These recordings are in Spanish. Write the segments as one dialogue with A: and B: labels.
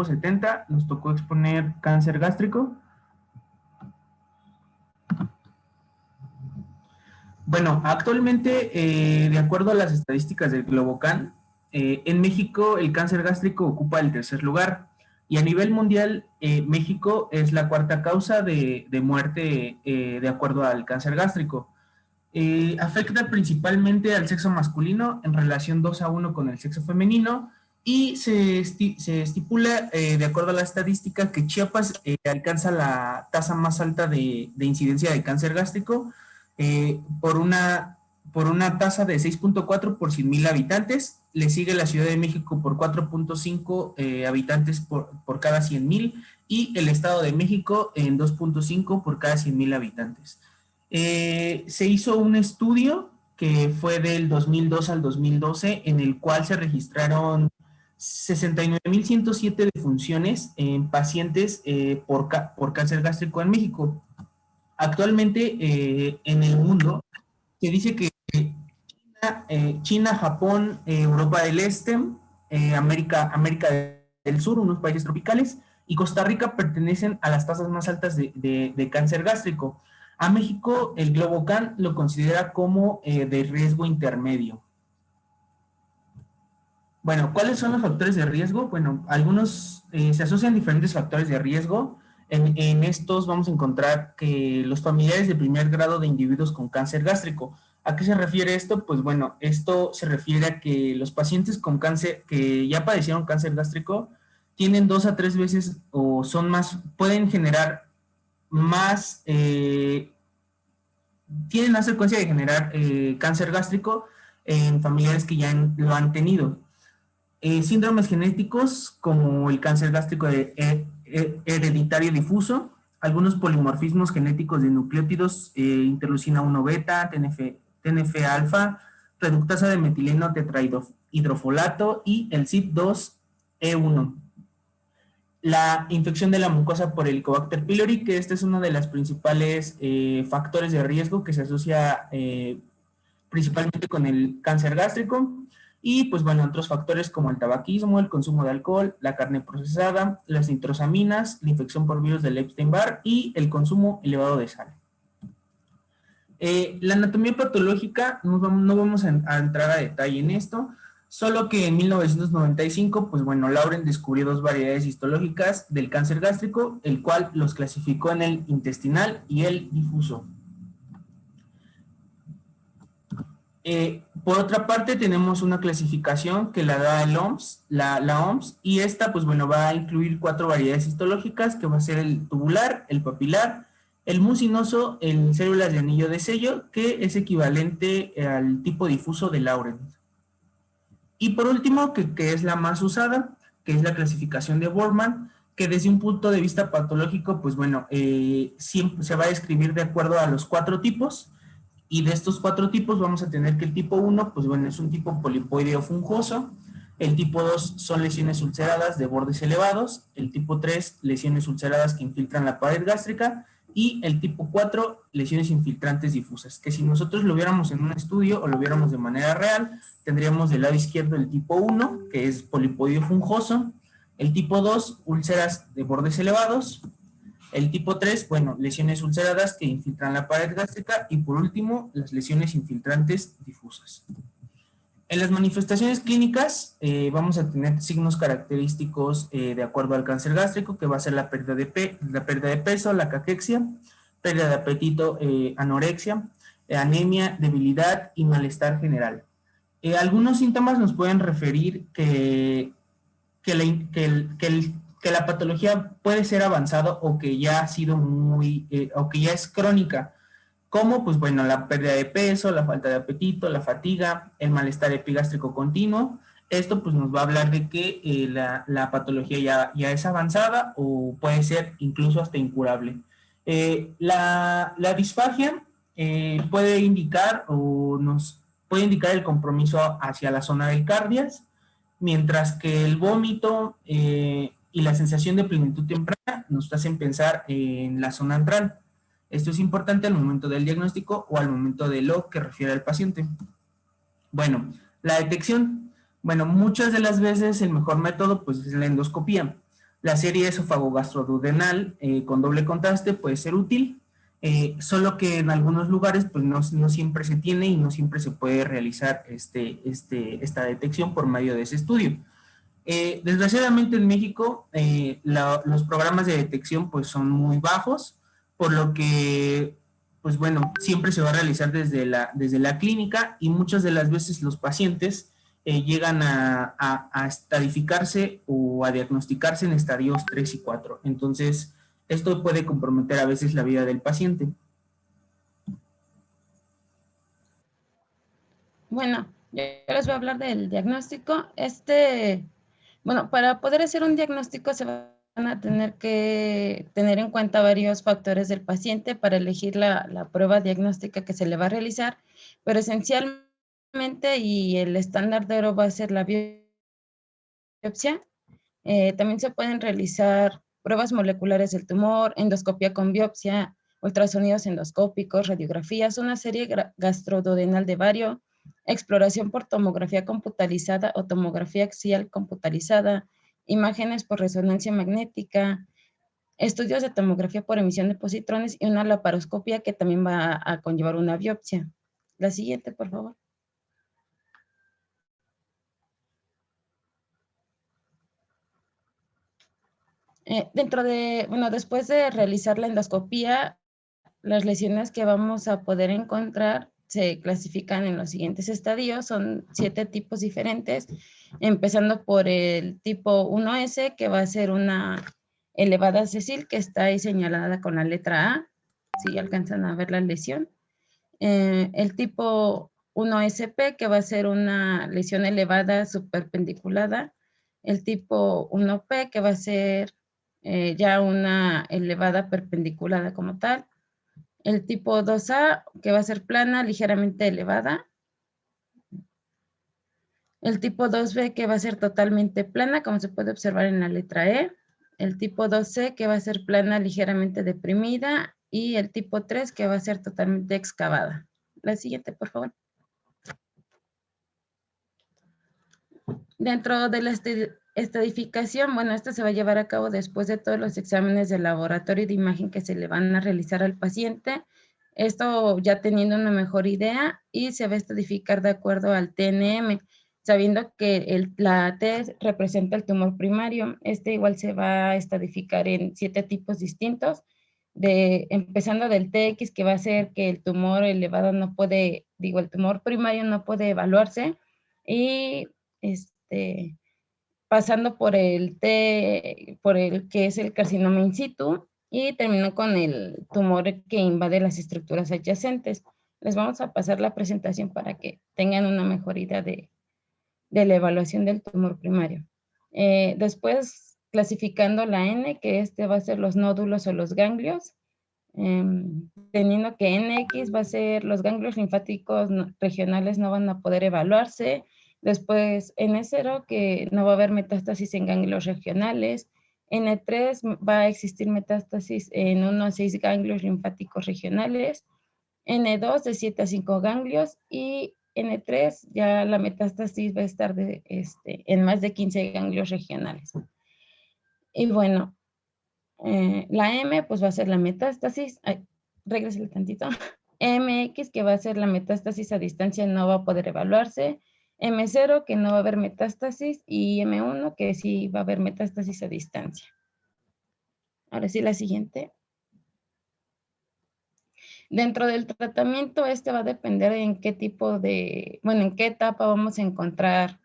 A: grupo 70 nos tocó exponer cáncer gástrico. Bueno, actualmente, de acuerdo a las estadísticas del Globocan, en México el cáncer gástrico ocupa el tercer lugar y a nivel mundial México es la cuarta causa de muerte de acuerdo al cáncer gástrico. Afecta principalmente al sexo masculino en relación 2-1 con el sexo femenino y se estipula, de acuerdo a la estadística, que Chiapas alcanza la tasa más alta de incidencia de cáncer gástrico por una tasa de 6.4 por 100,000 habitantes. Le sigue la Ciudad de México por 4.5 habitantes por cada 100,000 y el Estado de México en 2.5 por cada 100,000 habitantes. Se hizo un estudio que fue del 2002 al 2012 en el cual se registraron 69,107 defunciones en pacientes por cáncer gástrico en México. Actualmente en el mundo se dice que China, Japón, Europa del Este, América del Sur, unos países tropicales, y Costa Rica pertenecen a las tasas más altas de cáncer gástrico. A México, el Globocan lo considera como de riesgo intermedio. Bueno, ¿cuáles son los factores de riesgo? Bueno, algunos se asocian diferentes factores de riesgo. En estos vamos a encontrar que los familiares de primer grado de individuos con cáncer gástrico. ¿A qué se refiere esto? Pues bueno, esto se refiere a que los pacientes con cáncer que ya padecieron cáncer gástrico tienen 2 a 3 veces o son más, pueden generar más, tienen la frecuencia de generar cáncer gástrico en familiares que ya lo han tenido. Síndromes genéticos como el cáncer gástrico hereditario difuso, algunos polimorfismos genéticos de nucleótidos, interleucina 1 beta, TNF-alfa, reductasa de metileno tetrahidrofolato y el CYP2E1. La infección de la mucosa por Helicobacter pylori, que este es uno de los principales factores de riesgo que se asocia principalmente con el cáncer gástrico. Y pues bueno, otros factores como el tabaquismo, el consumo de alcohol, la carne procesada, las nitrosaminas, la infección por virus del Epstein-Barr y el consumo elevado de sal. La anatomía patológica, no vamos a entrar a detalle en esto, solo que en 1995, pues bueno, Lauren descubrió 2 variedades histológicas del cáncer gástrico, el cual los clasificó en el intestinal y el difuso. Por otra parte, tenemos una clasificación que la da el OMS, la OMS, y esta, pues bueno, va a incluir 4 variedades histológicas, que va a ser el tubular, el papilar, el mucinoso, el células de anillo de sello, que es equivalente al tipo difuso de Lauren. Y por último, que es la más usada, que es la clasificación de Borman, que desde un punto de vista patológico, pues bueno, siempre se va a describir de acuerdo a los 4 tipos. Y de estos 4 tipos vamos a tener que el tipo 1, pues bueno, es un tipo polipoideo fungoso. El tipo 2 son lesiones ulceradas de bordes elevados. El tipo 3, lesiones ulceradas que infiltran la pared gástrica. Y el tipo 4, lesiones infiltrantes difusas. Que si nosotros lo viéramos en un estudio o lo viéramos de manera real, tendríamos del lado izquierdo el tipo 1, que es polipoideo fungoso. El tipo 2, úlceras de bordes elevados. El tipo 3, bueno, lesiones ulceradas que infiltran la pared gástrica y por último, las lesiones infiltrantes difusas. En las manifestaciones clínicas vamos a tener signos característicos de acuerdo al cáncer gástrico, que va a ser la pérdida de peso, la caquexia, pérdida de apetito, anorexia, anemia, debilidad y malestar general. Algunos síntomas nos pueden referir que la patología puede ser avanzada o que ya ha sido o que ya es crónica, como pues bueno, la pérdida de peso, la falta de apetito, la fatiga, el malestar epigástrico continuo. Esto pues nos va a hablar de que la patología ya es avanzada o puede ser incluso hasta incurable. La disfagia puede indicar el compromiso hacia la zona del cardias, mientras que el vómito y la sensación de plenitud temprana nos hacen pensar en la zona antral. Esto es importante al momento del diagnóstico o al momento de lo que refiere al paciente. Bueno, la detección. Bueno, muchas de las veces el mejor método pues es la endoscopía. La serie esófago-gastroduodenal con doble contraste puede ser útil, solo que en algunos lugares pues no siempre se tiene y no siempre se puede realizar esta detección por medio de ese estudio. Desgraciadamente en México los programas de detección pues son muy bajos, por lo que pues bueno, siempre se va a realizar desde la clínica y muchas de las veces los pacientes llegan a estadificarse o a diagnosticarse en estadios 3 y 4. Entonces, esto puede comprometer a veces la vida del paciente.
B: Bueno, yo les voy a hablar del diagnóstico. Bueno, para poder hacer un diagnóstico se van a tener que tener en cuenta varios factores del paciente para elegir la prueba diagnóstica que se le va a realizar, pero esencialmente y el estándar de oro va a ser la biopsia. También se pueden realizar pruebas moleculares del tumor, endoscopia con biopsia, ultrasonidos endoscópicos, radiografías, una serie gastroduodenal de vario, exploración por tomografía computarizada o tomografía axial computarizada, imágenes por resonancia magnética, estudios de tomografía por emisión de positrones y una laparoscopia que también va a conllevar una biopsia. La siguiente, por favor. Después de realizar la endoscopía, las lesiones que vamos a poder encontrar se clasifican en los siguientes estadios, son 7 tipos diferentes, empezando por el tipo 1S, que va a ser una elevada Cecil, que está ahí señalada con la letra A, si alcanzan a ver la lesión. El tipo 1SP, que va a ser una lesión elevada subperpendiculada. El tipo 1P, que va a ser ya una elevada perpendiculada como tal. El tipo 2A, que va a ser plana, ligeramente elevada. El tipo 2B, que va a ser totalmente plana, como se puede observar en la letra E. El tipo 2C, que va a ser plana, ligeramente deprimida. Y el tipo 3, que va a ser totalmente excavada. La siguiente, por favor. Dentro de la estadificación, bueno, esto se va a llevar a cabo después de todos los exámenes de laboratorio y de imagen que se le van a realizar al paciente. Esto ya teniendo una mejor idea y se va a estadificar de acuerdo al TNM, sabiendo que la T representa el tumor primario. Este igual se va a estadificar en 7 tipos distintos, empezando del TX, que va a ser que el tumor elevado el tumor primario no puede evaluarse, y pasando por el que es el carcinoma in situ, y terminó con el tumor que invade las estructuras adyacentes. Les vamos a pasar la presentación para que tengan una mejor idea de la evaluación del tumor primario. Después, clasificando la N, que va a ser los nódulos o los ganglios, teniendo que NX va a ser los ganglios linfáticos regionales no van a poder evaluarse. Después N0, que no va a haber metástasis en ganglios regionales. N3 va a existir metástasis en 1 a 6 ganglios linfáticos regionales. N2 de 7 a 5 ganglios, y N3 ya la metástasis va a estar en más de 15 ganglios regionales. Y bueno, la M pues va a ser la metástasis. Regrésale tantito. MX, que va a ser la metástasis a distancia, no va a poder evaluarse. M0, que no va a haber metástasis, y M1, que sí va a haber metástasis a distancia. Ahora sí, la siguiente. Dentro del tratamiento, va a depender en qué en qué etapa vamos a encontrar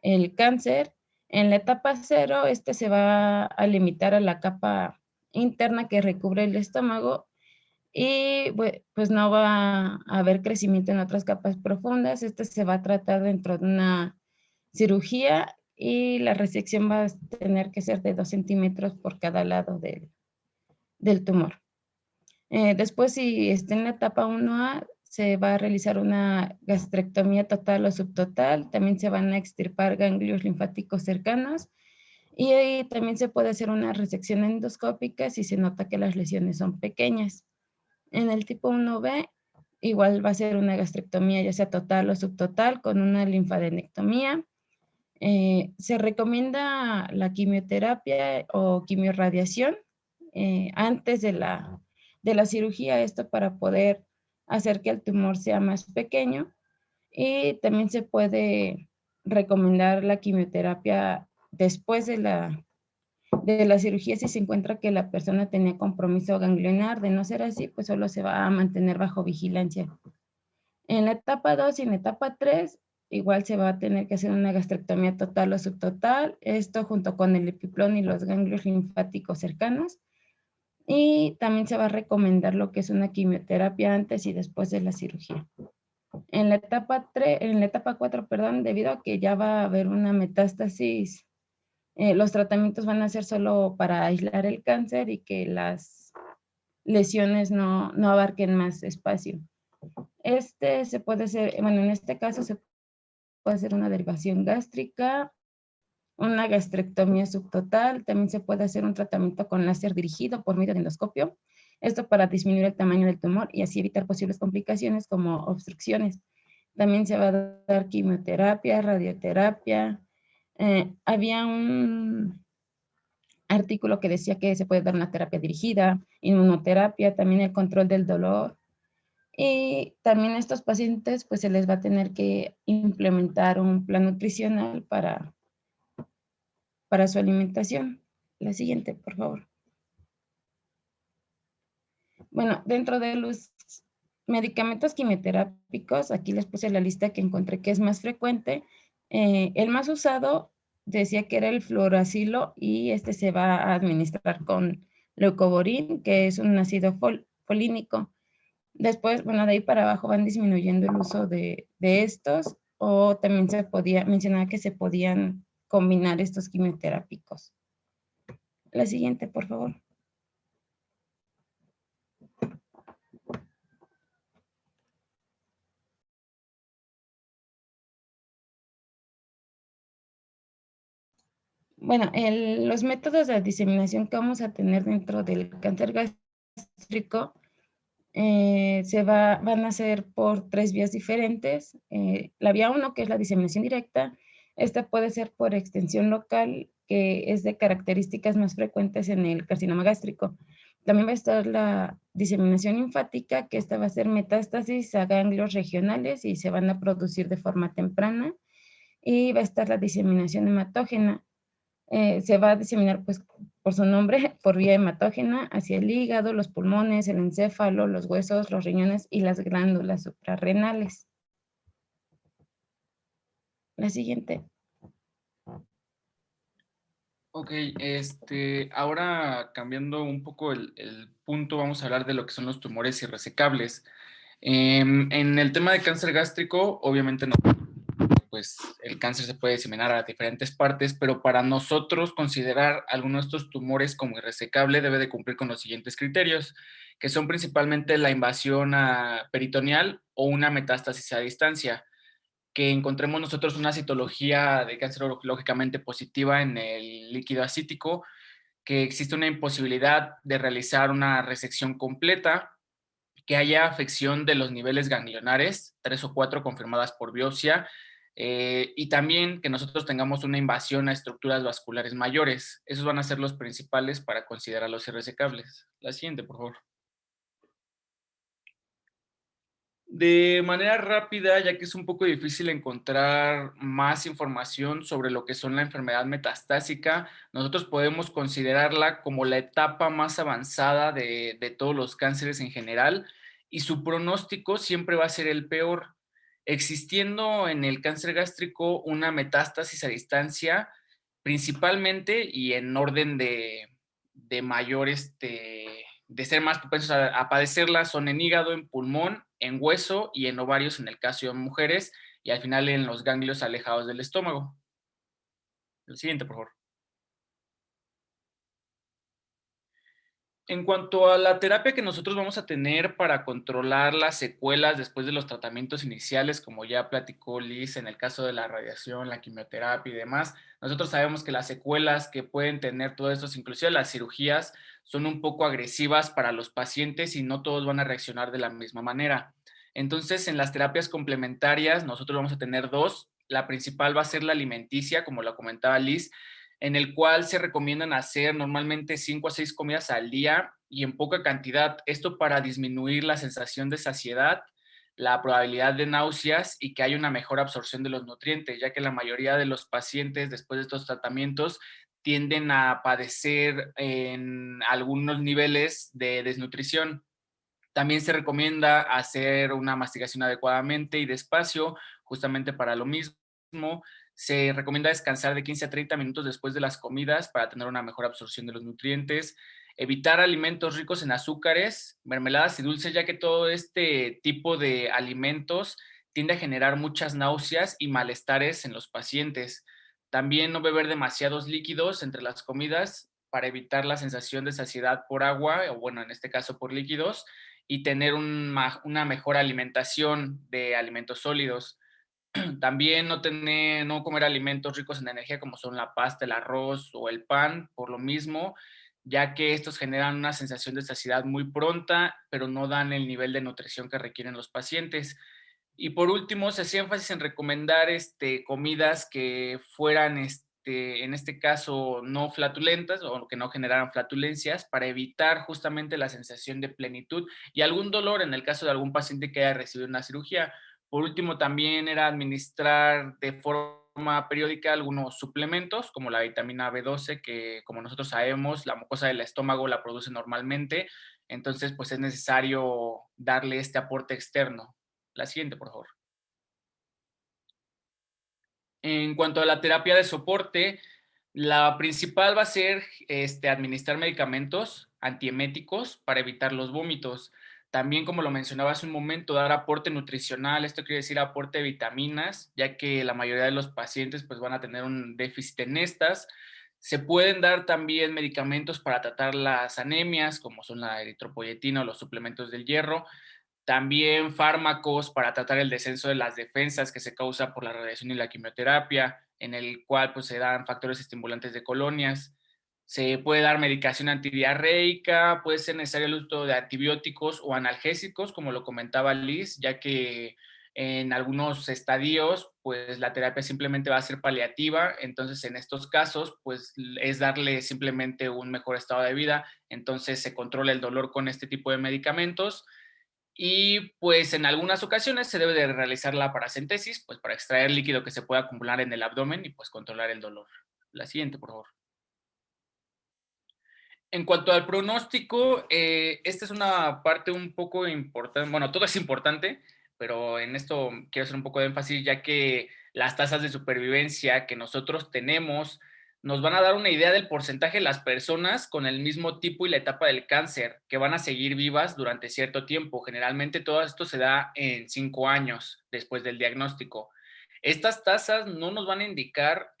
B: el cáncer. En la etapa 0, se va a limitar a la capa interna que recubre el estómago, y pues no va a haber crecimiento en otras capas profundas. Se va a tratar dentro de una cirugía, y la resección va a tener que ser de 2 centímetros por cada lado del tumor. Después, si está en la etapa 1A, se va a realizar una gastrectomía total o subtotal. También se van a extirpar ganglios linfáticos cercanos, y ahí también se puede hacer una resección endoscópica si se nota que las lesiones son pequeñas. En el tipo 1B, igual va a ser una gastrectomía ya sea total o subtotal con una linfadenectomía. Se recomienda la quimioterapia o quimiorradiación antes de la cirugía, esto para poder hacer que el tumor sea más pequeño, y también se puede recomendar la quimioterapia después de la cirugía si se encuentra que la persona tenía compromiso ganglionar. De no ser así, pues solo se va a mantener bajo vigilancia. En la etapa 2 y en la etapa 3, igual se va a tener que hacer una gastrectomía total o subtotal, esto junto con el epiplón y los ganglios linfáticos cercanos. Y también se va a recomendar lo que es una quimioterapia antes y después de la cirugía. En la etapa 3, en la etapa 4, perdón, debido a que ya va a haber una metástasis, los tratamientos van a ser solo para aislar el cáncer y que las lesiones no abarquen más espacio. Se puede hacer, bueno, en este caso se puede hacer una derivación gástrica, una gastrectomía subtotal, también se puede hacer un tratamiento con láser dirigido por medio de endoscopio, esto para disminuir el tamaño del tumor y así evitar posibles complicaciones como obstrucciones. También se va a dar quimioterapia, radioterapia. Había un artículo que decía que se puede dar una terapia dirigida, inmunoterapia, también el control del dolor. Y también a estos pacientes pues se les va a tener que implementar un plan nutricional para su alimentación. La siguiente, por favor. Bueno, dentro de los medicamentos quimioterápicos, aquí les puse la lista que encontré que es más frecuente. El más usado decía que era el fluoracilo y este se va a administrar con leucovorin, que es un ácido folínico. Después, bueno, de ahí para abajo van disminuyendo el uso de estos, o también se podía mencionar que se podían combinar estos quimioterápicos. La siguiente, por favor. Bueno, los métodos de diseminación que vamos a tener dentro del cáncer gástrico van a ser por 3 vías diferentes. La vía 1, que es la diseminación directa, esta puede ser por extensión local, que es de características más frecuentes en el carcinoma gástrico. También va a estar la diseminación linfática, que esta va a ser metástasis a ganglios regionales y se van a producir de forma temprana. Y va a estar la diseminación hematógena. Se va a diseminar, pues, por su nombre, por vía hematógena hacia el hígado, los pulmones, el encéfalo, los huesos, los riñones y las glándulas suprarrenales. La siguiente.
C: Ok, ahora cambiando un poco el punto, vamos a hablar de lo que son los tumores irresecables. En el tema de cáncer gástrico, obviamente no, pues el cáncer se puede diseminar a diferentes partes, pero para nosotros considerar alguno de estos tumores como irresecable debe de cumplir con los siguientes criterios, que son principalmente la invasión peritoneal o una metástasis a distancia, que encontremos nosotros una citología de cáncer lógicamente positiva en el líquido ascítico, que existe una imposibilidad de realizar una resección completa, que haya afección de los niveles ganglionares, 3 o 4 confirmadas por biopsia, y también que nosotros tengamos una invasión a estructuras vasculares mayores. Esos van a ser los principales para considerar los irresecables. La siguiente, por favor. De manera rápida, ya que es un poco difícil encontrar más información sobre lo que son la enfermedad metastásica, nosotros podemos considerarla como la etapa más avanzada de todos los cánceres en general, y su pronóstico siempre va a ser el peor, existiendo en el cáncer gástrico una metástasis a distancia, principalmente y en orden de mayor de ser más propensos a padecerla, son en hígado, en pulmón, en hueso y en ovarios en el caso de mujeres, y al final en los ganglios alejados del estómago. El siguiente, por favor. En cuanto a la terapia que nosotros vamos a tener para controlar las secuelas después de los tratamientos iniciales, como ya platicó Liz en el caso de la radiación, la quimioterapia y demás, nosotros sabemos que las secuelas que pueden tener todo esto, inclusive las cirugías, son un poco agresivas para los pacientes y no todos van a reaccionar de la misma manera. Entonces, en las terapias complementarias, nosotros vamos a tener dos, La principal va a ser la alimenticia, como lo comentaba Liz, en el cual se recomiendan hacer normalmente 5 a 6 comidas al día y en poca cantidad. Esto para disminuir la sensación de saciedad, la probabilidad de náuseas y que haya una mejor absorción de los nutrientes, ya que la mayoría de los pacientes después de estos tratamientos tienden a padecer en algunos niveles de desnutrición. También se recomienda hacer una masticación adecuadamente y despacio, justamente para lo mismo. Se recomienda descansar de 15 a 30 minutos después de las comidas para tener una mejor absorción de los nutrientes. Evitar alimentos ricos en azúcares, mermeladas y dulces, ya que todo este tipo de alimentos tiende a generar muchas náuseas y malestares en los pacientes. También no beber demasiados líquidos entre las comidas para evitar la sensación de saciedad por agua, o bueno, en este caso por líquidos, y tener una mejor alimentación de alimentos sólidos. También no comer alimentos ricos en energía como son la pasta, el arroz o el pan, por lo mismo, ya que estos generan una sensación de saciedad muy pronta, pero no dan el nivel de nutrición que requieren los pacientes. Y por último, se hacía énfasis en recomendar comidas que fueran, en este caso, no flatulentas o que no generaran flatulencias para evitar justamente la sensación de plenitud y algún dolor en el caso de algún paciente que haya recibido una cirugía. Por último, también era administrar de forma periódica algunos suplementos, como la vitamina B12, que como nosotros sabemos, la mucosa del estómago la produce normalmente, entonces pues es necesario darle este aporte externo. La siguiente, por favor. En cuanto a la terapia de soporte, la principal va a ser administrar medicamentos antieméticos para evitar los vómitos. También, como lo mencionaba hace un momento, dar aporte nutricional, esto quiere decir aporte de vitaminas, ya que la mayoría de los pacientes pues, van a tener un déficit en estas. Se pueden dar también medicamentos para tratar las anemias, como son la eritropoyetina o los suplementos del hierro. También fármacos para tratar el descenso de las defensas que se causa por la radiación y la quimioterapia, en el cual pues, se dan factores estimulantes de colonias. Se puede dar medicación antidiarreica, puede ser necesario el uso de antibióticos o analgésicos, como lo comentaba Liz, ya que en algunos estadios, pues la terapia simplemente va a ser paliativa, entonces en estos casos, pues es darle simplemente un mejor estado de vida, entonces se controla el dolor con este tipo de medicamentos. Y pues en algunas ocasiones se debe de realizar la paracentesis, pues para extraer líquido que se pueda acumular en el abdomen y pues controlar el dolor. La siguiente, por favor. En cuanto al pronóstico, esta es una parte un poco importante, bueno, todo es importante, pero en esto quiero hacer un poco de énfasis, ya que las tasas de supervivencia que nosotros tenemos nos van a dar una idea del porcentaje de las personas con el mismo tipo y la etapa del cáncer que van a seguir vivas durante cierto tiempo. Generalmente todo esto se da en 5 años después del diagnóstico. Estas tasas no nos van a indicar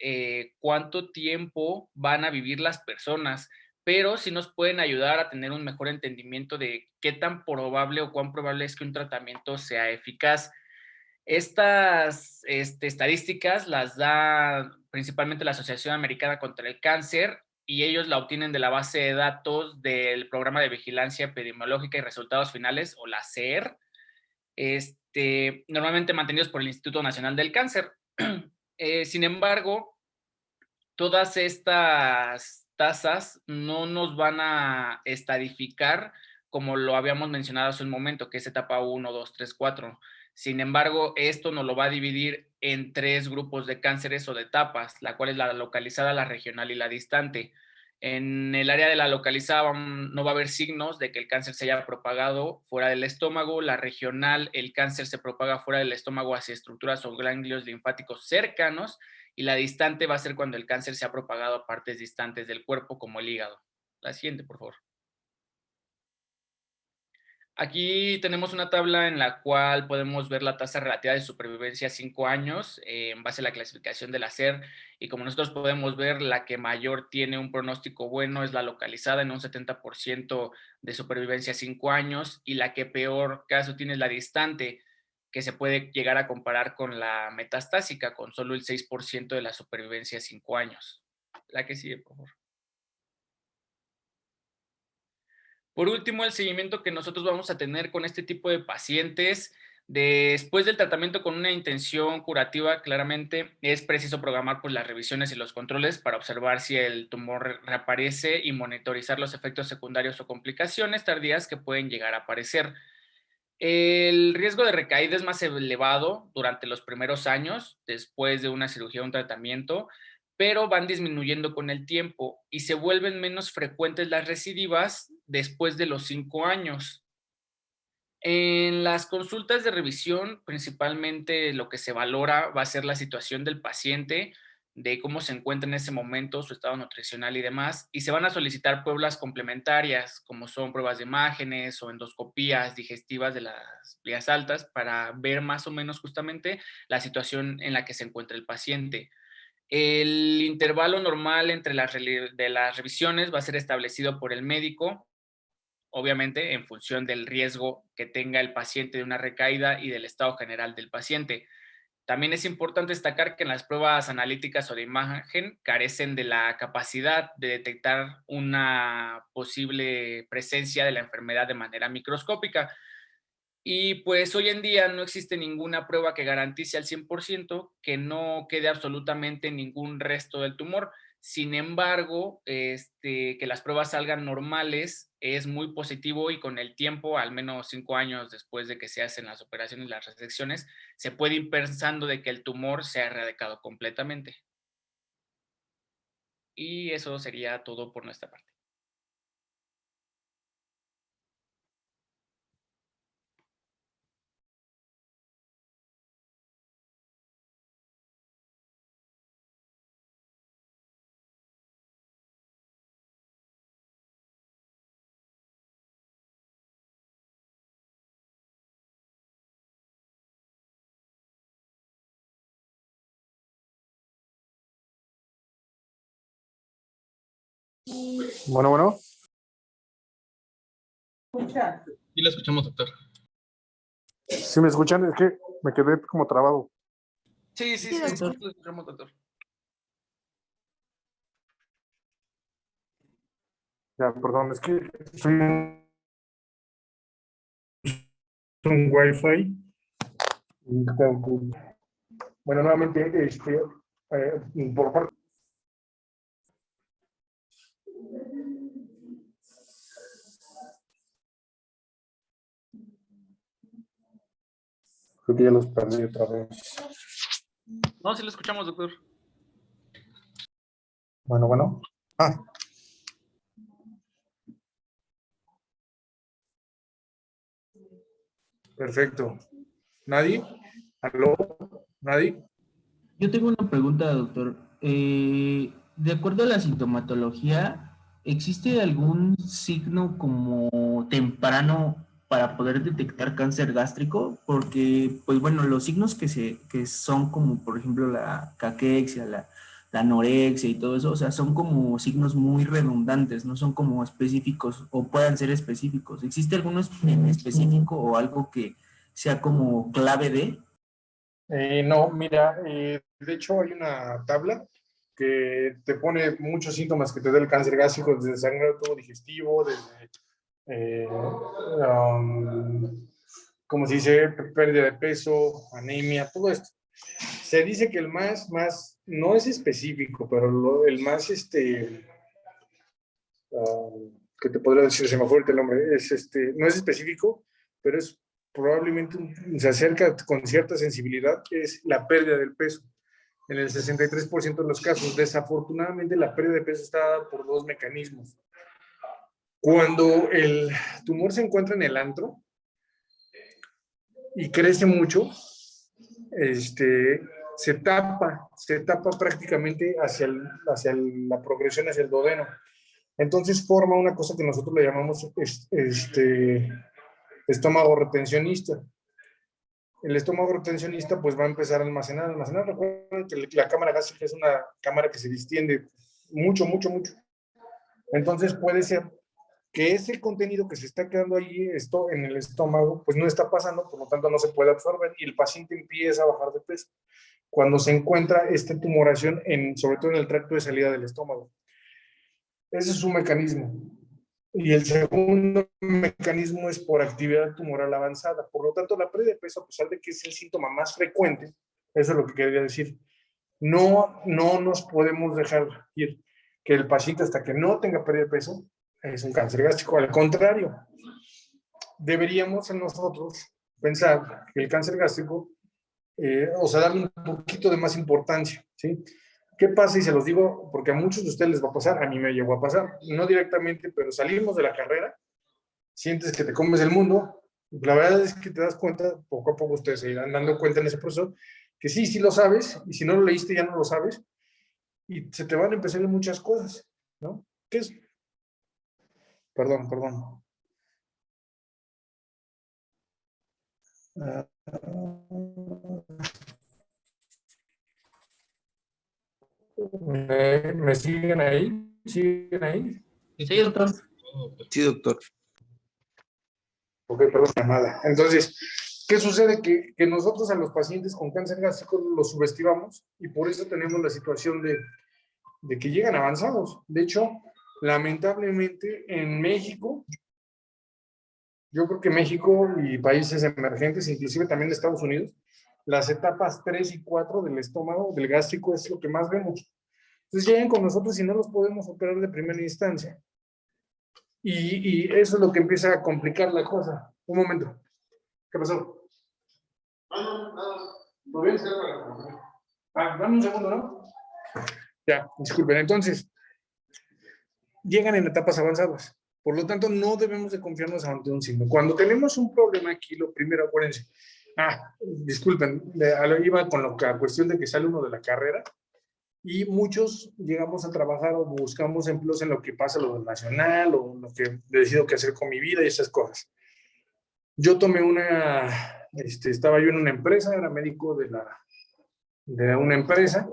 C: cuánto tiempo van a vivir las personas, pero sí nos pueden ayudar a tener un mejor entendimiento de qué tan probable o cuán probable es que un tratamiento sea eficaz. Estas estadísticas las da principalmente la Asociación Americana contra el Cáncer y ellos la obtienen de la base de datos del Programa de Vigilancia Epidemiológica y Resultados Finales, o la CER, normalmente mantenidos por el Instituto Nacional del Cáncer. Sin embargo, todas estas tasas no nos van a estadificar como lo habíamos mencionado hace un momento, que es etapa 1, 2, 3, 4. Sin embargo, esto nos lo va a dividir en 3 grupos de cánceres o de etapas, la cual es la localizada, la regional y la distante. En el área de la localizada no va a haber signos de que el cáncer se haya propagado fuera del estómago. La regional, el cáncer se propaga fuera del estómago hacia estructuras o ganglios linfáticos cercanos, y la distante va a ser cuando el cáncer se ha propagado a partes distantes del cuerpo, como el hígado. La siguiente, por favor. Aquí tenemos una tabla en la cual podemos ver la tasa relativa de supervivencia a 5 años en base a la clasificación de la SER, y como nosotros podemos ver, la que mayor tiene un pronóstico bueno es la localizada en un 70% de supervivencia a 5 años, y la que peor caso tiene es la distante, que se puede llegar a comparar con la metastásica, con solo el 6% de la supervivencia a 5 años. La que sigue, por favor. Por último, el seguimiento que nosotros vamos a tener con este tipo de pacientes Después del tratamiento con una intención curativa, claramente es preciso programar pues, las revisiones y los controles para observar si el tumor reaparece y monitorizar los efectos secundarios o complicaciones tardías que pueden llegar a aparecer. El riesgo de recaída es más elevado durante los primeros años, después de una cirugía o un tratamiento, pero van disminuyendo con el tiempo y se vuelven menos frecuentes las recidivas después de los 5 años. En las consultas de revisión, principalmente lo que se valora va a ser la situación del paciente, de cómo se encuentra en ese momento, su estado nutricional y demás, y se van a solicitar pruebas complementarias, como son pruebas de imágenes o endoscopías digestivas de las vías altas, para ver más o menos justamente la situación en la que se encuentra el paciente. El intervalo normal entre de las revisiones va a ser establecido por el médico, obviamente en función del riesgo que tenga el paciente de una recaída y del estado general del paciente. También es importante destacar que en las pruebas analíticas o de imagen carecen de la capacidad de detectar una posible presencia de la enfermedad de manera microscópica. Y pues hoy en día no existe ninguna prueba que garantice al 100% que no quede absolutamente ningún resto del tumor. Sin embargo, que las pruebas salgan normales es muy positivo y con el tiempo, al menos 5 años después de que se hacen las operaciones y las resecciones, se puede ir pensando de que el tumor se ha erradicado completamente. Y eso sería todo por nuestra parte.
D: Bueno, bueno.
C: Sí, lo escuchamos, doctor.
D: ¿Sí me escuchan? Es que me quedé como trabado.
C: Sí,
A: doctor.
C: lo escuchamos, doctor.
D: Ya, perdón, es que soy un Wi-Fi. Bueno, nuevamente, por parte. Creo que ya los perdí otra vez.
C: No, sí lo escuchamos, doctor.
D: Bueno, bueno. Perfecto. ¿Nadie? ¿Aló? ¿Nadie?
A: Yo tengo una pregunta, doctor. De acuerdo a la sintomatología, ¿existe algún signo como temprano para poder detectar cáncer gástrico? Porque, pues bueno, los signos que son como, por ejemplo, la caquexia, la anorexia y todo eso, o sea, son como signos muy redundantes, no son como específicos o puedan ser específicos. ¿Existe alguno en específico o algo que sea como clave de?
D: No, mira, de hecho hay una tabla que te pone muchos síntomas que te da el cáncer gástrico, desde sangrado tubo digestivo, desde, como se dice, pérdida de peso, anemia, todo esto. Se dice que el más, no es específico, pero el más, que te podría decir, se me fue el nombre, no es específico, pero es probablemente, se acerca con cierta sensibilidad, que es la pérdida del peso. En el 63% de los casos, desafortunadamente, la pérdida de peso está dada por dos mecanismos. Cuando el tumor se encuentra en el antro y crece mucho, se tapa prácticamente hacia la progresión hacia el duodeno. Entonces forma una cosa que nosotros le llamamos estómago retencionista. El estómago retencionista pues va a empezar a almacenar. Recuerden que la cámara gástrica es una cámara que se distiende mucho. Entonces puede ser que ese contenido que se está quedando allí en el estómago pues no está pasando, por lo tanto no se puede absorber y el paciente empieza a bajar de peso cuando se encuentra esta tumoración sobre todo en el tracto de salida del estómago. Ese es un mecanismo. Y el segundo mecanismo es por actividad tumoral avanzada. Por lo tanto, la pérdida de peso, a pesar de que es el síntoma más frecuente, eso es lo que quería decir, no nos podemos dejar ir que el paciente hasta que no tenga pérdida de peso es un cáncer gástrico. Al contrario, deberíamos en nosotros pensar que el cáncer gástrico, o sea, darle un poquito de más importancia, ¿sí? ¿Qué pasa? Y se los digo porque a muchos de ustedes les va a pasar, a mí me llegó a pasar, no directamente, pero salimos de la carrera, sientes que te comes el mundo, la verdad es que te das cuenta, poco a poco ustedes se irán dando cuenta en ese proceso, que sí lo sabes, y si no lo leíste ya no lo sabes, y se te van a empezar muchas cosas, ¿no? ¿Qué es? Perdón. ¿Me siguen ahí? ¿Siguen ahí?
A: Sí, doctor.
E: Sí, doctor.
D: Ok, perdón, llamada. Entonces, ¿qué sucede? Que nosotros a los pacientes con cáncer gástrico los subestimamos y por eso tenemos la situación de que llegan avanzados. De hecho, lamentablemente en México, yo creo que México y países emergentes, inclusive también de Estados Unidos, las etapas 3 y 4 del estómago, del gástrico, es lo que más vemos. Entonces llegan con nosotros y no los podemos operar de primera instancia. Y eso es lo que empieza a complicar la cosa. Un momento. ¿Qué pasó? ¿Todo bien? Dame un segundo, ¿no? Ya, disculpen. Entonces, llegan en etapas avanzadas. Por lo tanto, no debemos de confiarnos ante un signo. Cuando tenemos un problema aquí, lo primero, acuérdense. Disculpen, iba con la cuestión de que sale uno de la carrera y muchos llegamos a trabajar o buscamos empleos en lo que pasa, lo nacional o lo que decido qué hacer con mi vida y esas cosas. Yo tomé estaba yo en una empresa, era médico de una empresa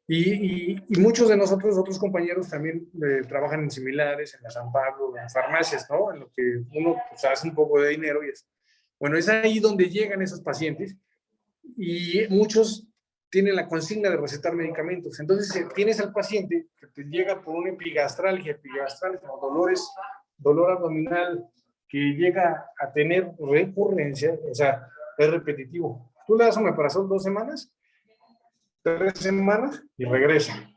D: y muchos de nosotros, otros compañeros también trabajan en similares, en la San Pablo, en farmacias, ¿no? En lo que uno pues, hace un poco de dinero y es. Bueno, es ahí donde llegan esos pacientes y muchos tienen la consigna de recetar medicamentos. Entonces, tienes al paciente que te llega por una epigastralgia o dolor abdominal, que llega a tener recurrencia, o sea, es repetitivo. Tú le das omeprazol 2 semanas, 3 semanas y regresa.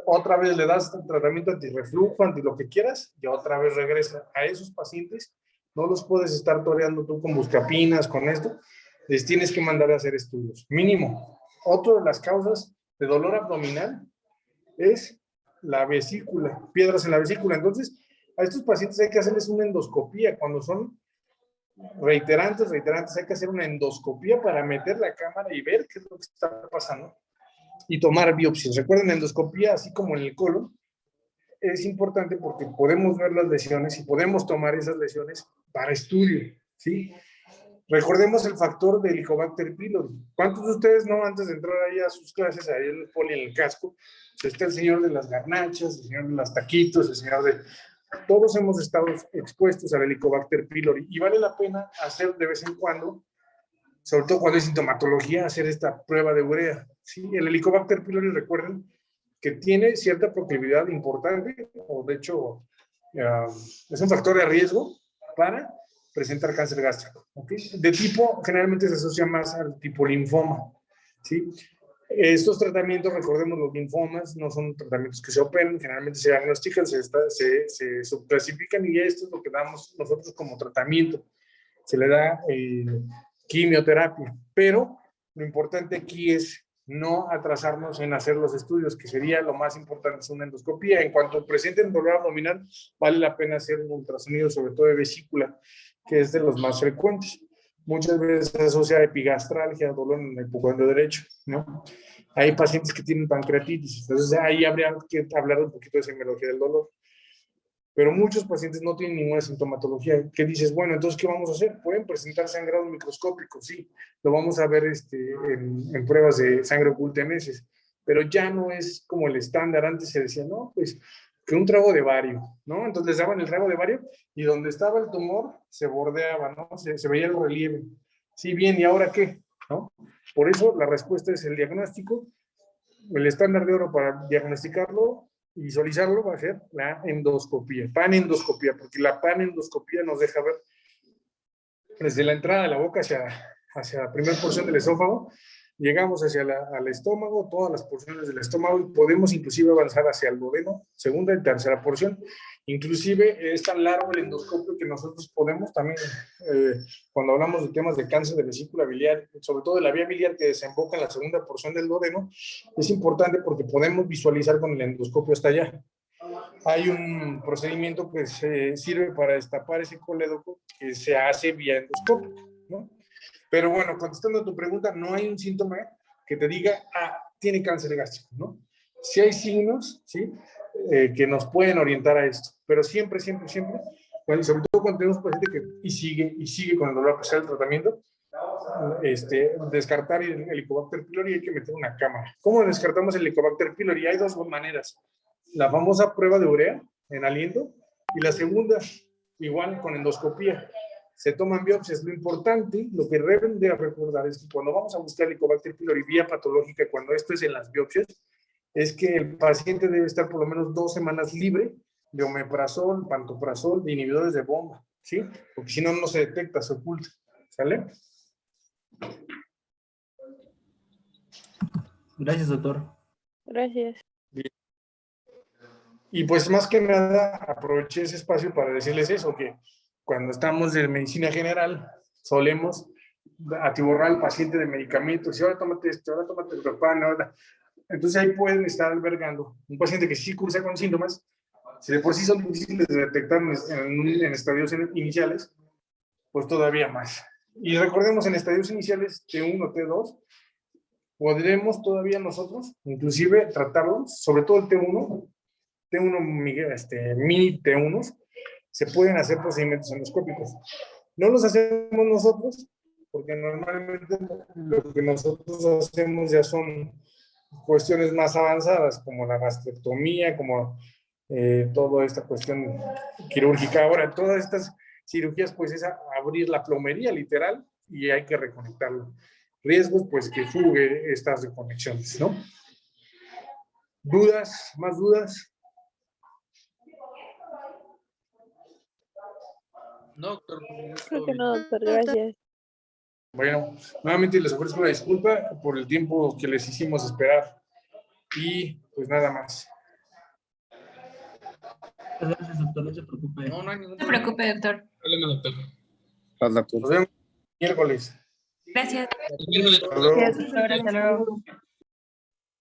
D: Otra vez le das tratamiento antirreflujo, anti lo que quieras, y otra vez regresa. A esos pacientes no los puedes estar toreando tú con buscapinas, con esto. Les tienes que mandar a hacer estudios. Mínimo. Otra de las causas de dolor abdominal es la vesícula, piedras en la vesícula. Entonces, a estos pacientes hay que hacerles una endoscopía. Cuando son reiterantes, hay que hacer una endoscopía para meter la cámara y ver qué es lo que está pasando y tomar biopsias. Recuerden, endoscopía, así como en el colon, es importante porque podemos ver las lesiones y podemos tomar esas lesiones para estudio, ¿sí? Recordemos el factor de Helicobacter pylori. ¿Cuántos de ustedes, no, antes de entrar ahí a sus clases, ahí en el poli, en el casco, está el señor de las garnachas, el señor de las taquitos, el señor de... Todos hemos estado expuestos al Helicobacter pylori y vale la pena hacer de vez en cuando, sobre todo cuando hay sintomatología, hacer esta prueba de urea. ¿Sí? El Helicobacter pylori, recuerden que tiene cierta proclividad importante, o de hecho es un factor de riesgo para presentar cáncer gástrico. ¿Okay? De tipo, generalmente se asocia más al tipo linfoma. ¿Sí? Estos tratamientos, recordemos, los linfomas no son tratamientos que se operan, generalmente se diagnostican, se subclasifican y esto es lo que damos nosotros como tratamiento. Se le da quimioterapia, pero lo importante aquí es no atrasarnos en hacer los estudios, que sería lo más importante, es una endoscopía. En cuanto presenten dolor abdominal, vale la pena hacer un ultrasonido, sobre todo de vesícula, que es de los más frecuentes. Muchas veces se asocia a epigastralgia, dolor en el pubis derecho, ¿no? Hay pacientes que tienen pancreatitis, entonces ahí habría que hablar un poquito de semiología del dolor. Pero muchos pacientes no tienen ninguna sintomatología. ¿Qué dices? Bueno, entonces, ¿qué vamos a hacer? Pueden presentar sangrado microscópico, sí. Lo vamos a ver en pruebas de sangre oculta en heces. Pero ya no es como el estándar. Antes se decía, no, pues, que un trago de bario, ¿no? Entonces les daban el trago de bario y donde estaba el tumor se bordeaba, ¿no? Se veía el relieve. Sí, bien, ¿y ahora qué? ¿No? Por eso la respuesta es el diagnóstico. El estándar de oro para diagnosticarlo visualizarlo va a ser la endoscopía, panendoscopía, porque la panendoscopía nos deja ver desde la entrada de la boca hacia la primera porción del esófago, llegamos al estómago, todas las porciones del estómago, y podemos inclusive avanzar hacia el duodeno, segunda y tercera porción. Inclusive es tan largo el endoscopio que nosotros podemos también, cuando hablamos de temas de cáncer de vesícula biliar, sobre todo de la vía biliar que desemboca en la segunda porción del duodeno, es importante porque podemos visualizar con el endoscopio hasta allá. Hay un procedimiento que se sirve para destapar ese colédoco que se hace vía endoscopio, ¿no? Pero bueno, contestando a tu pregunta, no hay un síntoma que te diga, tiene cáncer gástrico, ¿no? Sí hay signos, ¿sí? Que nos pueden orientar a esto, pero siempre, bueno, sobre todo cuando tenemos paciente que y sigue con el dolor a pesar del tratamiento, descartar el Helicobacter pylori, hay que meter una cámara. ¿Cómo descartamos el Helicobacter pylori? Hay dos maneras. La famosa prueba de urea en aliento, y la segunda, igual con endoscopía. Se toman biopsias. Lo importante, lo que deben de recordar es que cuando vamos a buscar Helicobacter pylori vía patológica, cuando esto es en las biopsias, es que el paciente debe estar por lo menos 2 semanas libre de omeprazol, pantoprazol, de inhibidores de bomba, ¿sí? Porque si no, no se detecta, se oculta, ¿sale?
A: Gracias, doctor.
E: Gracias.
D: Bien. Y pues más que nada, aproveché ese espacio para decirles eso, que cuando estamos en medicina general, solemos atiborrar al paciente de medicamentos, y ahora tómate esto, ahora tómate el Propan, ahora. Entonces ahí pueden estar albergando un paciente que sí cursa con síntomas, si de por sí son difíciles de detectar en estadios iniciales, pues todavía más. Y recordemos, en estadios iniciales T1, T2, podremos todavía nosotros, inclusive tratarlos, sobre todo el T1 mini T1s, se pueden hacer procedimientos endoscópicos. No los hacemos nosotros, porque normalmente lo que nosotros hacemos ya son cuestiones más avanzadas, como la gastrectomía, como toda esta cuestión quirúrgica. Ahora, todas estas cirugías, pues es abrir la plomería, literal, y hay que reconectarlo. Riesgos, pues que fugue estas reconexiones, ¿no? ¿Dudas? ¿Más dudas?
C: No, doctor.
E: Creo que no, doctor. Gracias.
D: Bueno, nuevamente les ofrezco una disculpa por el tiempo que les hicimos esperar. Y pues nada más.
A: Muchas gracias, doctor. No se preocupe.
C: No hay ningún
F: No se preocupe, doctor.
C: problema, doctor.
D: Nos vemos miércoles.
F: Gracias.
D: Hasta luego.
E: Gracias.
F: Hasta luego.